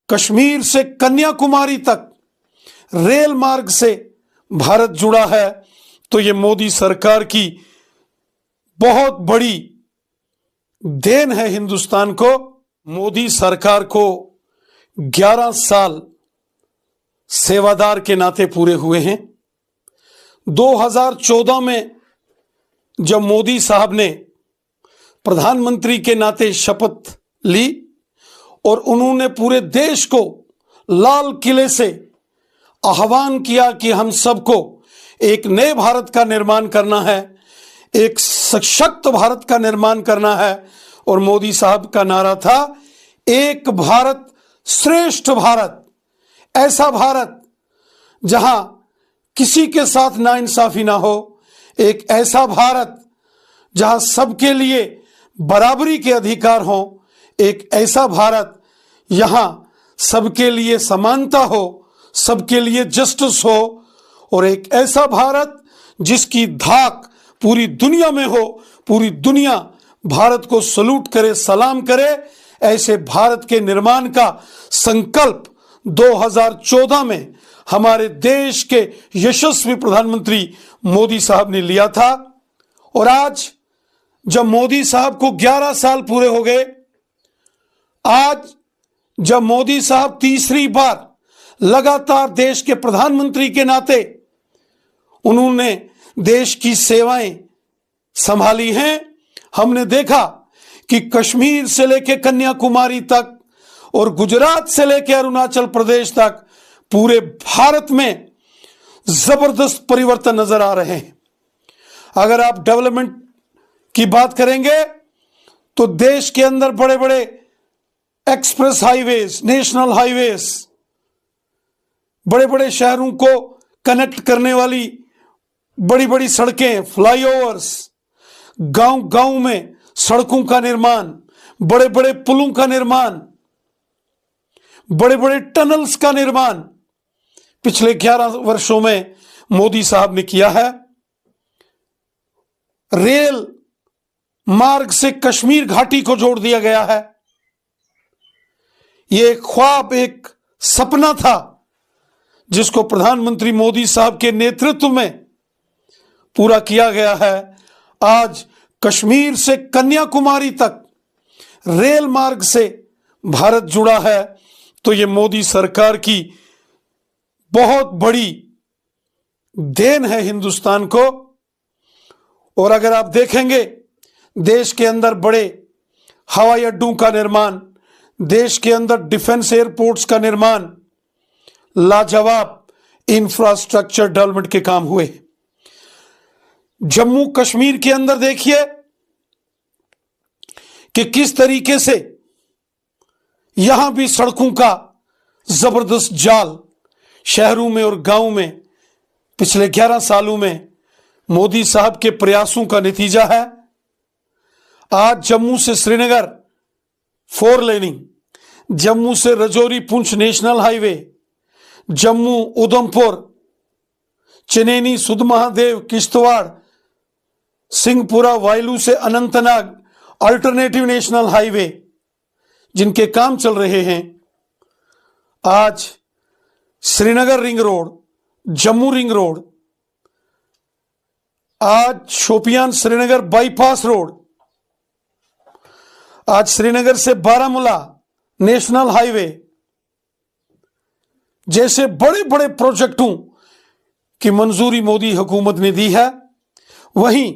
कश्मीर से कन्याकुमारी तक रेल मार्ग से भारत जुड़ा है, तो ये मोदी सरकार की बहुत बड़ी देन है हिंदुस्तान को। मोदी सरकार को 11 साल सेवादार के नाते पूरे हुए हैं। 2014 में जब मोदी साहब ने प्रधानमंत्री के नाते शपथ ली और उन्होंने पूरे देश को लाल किले से आह्वान किया कि हम सबको एक नए भारत का निर्माण करना है, एक सशक्त भारत का निर्माण करना है, और मोदी साहब का नारा था एक भारत श्रेष्ठ भारत, ऐसा भारत जहां किसी के साथ नाइंसाफी ना हो, एक ऐसा भारत जहां सबके लिए बराबरी के अधिकार हो, एक ऐसा भारत यहां सबके लिए समानता हो, सबके लिए जस्टिस हो, और एक ऐसा भारत जिसकी धाक पूरी दुनिया में हो, पूरी दुनिया भारत को सलूट करे, सलाम करे। ऐसे भारत के निर्माण का संकल्प 2014 में हमारे देश के यशस्वी प्रधानमंत्री मोदी साहब ने लिया था। और आज जब मोदी साहब को 11 साल पूरे हो गए, आज जब मोदी साहब तीसरी बार लगातार देश के प्रधानमंत्री के नाते उन्होंने देश की सेवाएं संभाली हैं, हमने देखा कि कश्मीर से लेकर कन्याकुमारी तक और गुजरात से लेकर अरुणाचल प्रदेश तक पूरे भारत में जबरदस्त परिवर्तन नजर आ रहे हैं। अगर आप डेवलपमेंट की बात करेंगे तो देश के अंदर बड़े बड़े एक्सप्रेस हाईवेज, नेशनल हाईवेज, बड़े बड़े शहरों को कनेक्ट करने वाली बड़ी बड़ी सड़कें, फ्लाईओवर्स, गांव गांव में सड़कों का निर्माण, बड़े बड़े पुलों का निर्माण, बड़े बड़े टनल्स का निर्माण पिछले 11 वर्षों में मोदी साहब ने किया है। रेल मार्ग से कश्मीर घाटी को जोड़ दिया गया है। यह एक ख्वाब, एक सपना था जिसको प्रधानमंत्री मोदी साहब के नेतृत्व में पूरा किया गया है। आज कश्मीर से कन्याकुमारी तक रेल मार्ग से भारत जुड़ा है, तो यह मोदी सरकार की बहुत बड़ी देन है हिंदुस्तान को। और अगर आप देखेंगे देश के अंदर बड़े हवाई अड्डों का निर्माण, देश के अंदर डिफेंस एयरपोर्ट्स का निर्माण, लाजवाब इंफ्रास्ट्रक्चर डेवलपमेंट के काम हुए। जम्मू कश्मीर के अंदर देखिए कि किस तरीके से यहां भी सड़कों का जबरदस्त जाल शहरों में और गांवों में पिछले 11 सालों में मोदी साहब के प्रयासों का नतीजा है। आज जम्मू से श्रीनगर 4 लेनिंग, जम्मू से रजौरी पुंछ नेशनल हाईवे, जम्मू उधमपुर, चनैनी सुधमहादेव किश्तवाड़, सिंहपुरा वायलू से अनंतनाग अल्टरनेटिव नेशनल हाईवे जिनके काम चल रहे हैं। आज Srinagar ring road, Jammu ring road, आज शोपियान श्रीनगर बाईपास रोड, आज श्रीनगर से बारामूला नेशनल हाईवे जैसे बड़े बड़े प्रोजेक्टों की मंजूरी मोदी हुकूमत ने दी है। वहीं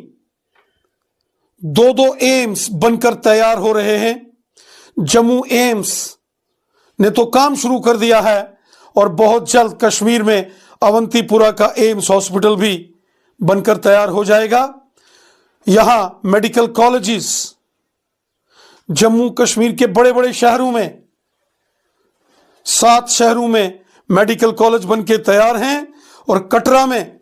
2 एम्स बनकर तैयार हो रहे हैं। जम्मू एम्स ने तो काम शुरू कर दिया है और बहुत जल्द कश्मीर में अवंतीपुरा का एम्स हॉस्पिटल भी बनकर तैयार हो जाएगा। यहां मेडिकल कॉलेजेस जम्मू कश्मीर के बड़े बड़े शहरों में, 7 शहरों में मेडिकल कॉलेज बनके तैयार हैं और कटरा में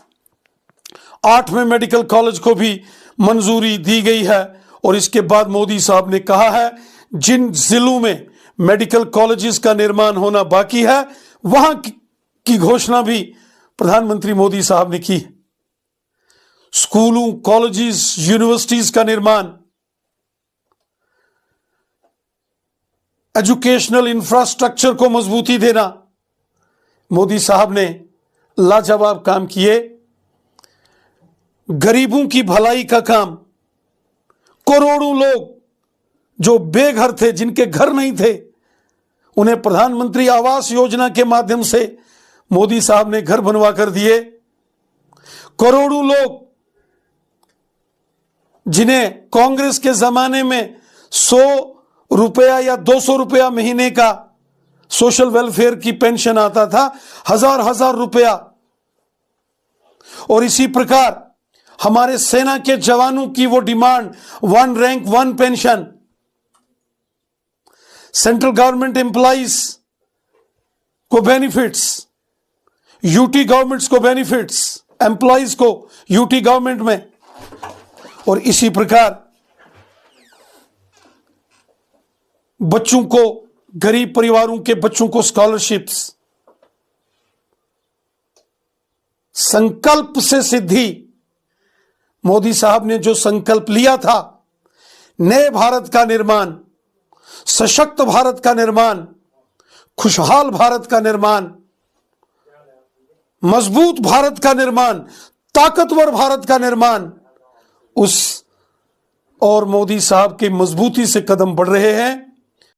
8वें मेडिकल कॉलेज को भी मंजूरी दी गई है। और इसके बाद मोदी साहब ने कहा है जिन जिलों में मेडिकल कॉलेजेस का निर्माण होना बाकी है वहां की घोषणा भी प्रधानमंत्री मोदी साहब ने की है। स्कूलों, कॉलेजेस, यूनिवर्सिटीज का निर्माण एजुकेशनल इंफ्रास्ट्रक्चर को मजबूती देना, मोदी साहब ने लाजवाब काम किए। गरीबों की भलाई का काम, करोड़ों लोग जो बेघर थे, जिनके घर नहीं थे, उन्हें प्रधानमंत्री आवास योजना के माध्यम से मोदी साहब ने घर बनवा कर दिए। करोड़ों लोग जिन्हें कांग्रेस के जमाने में 100 रुपया या 200 रुपया महीने का सोशल वेलफेयर की पेंशन आता था, हजार हजार रुपया। और इसी प्रकार हमारे सेना के जवानों की वो demand, 1 rank 1 pension. Central government employees को बेनिफिट्स, यूटी गवर्नमेंट्स को बेनिफिट्स, एम्प्लॉइज को यूटी गवर्नमेंट में। और इसी प्रकार बच्चों को, गरीब परिवारों के बच्चों को स्कॉलरशिप्स। संकल्प से सिद्धि। मोदी साहब ने जो संकल्प लिया था, नए भारत का निर्माण, सशक्त भारत का निर्माण, खुशहाल भारत का निर्माण, मजबूत भारत का निर्माण, ताकतवर भारत का निर्माण, उस और मोदी साहब की मजबूती से कदम बढ़ रहे हैं।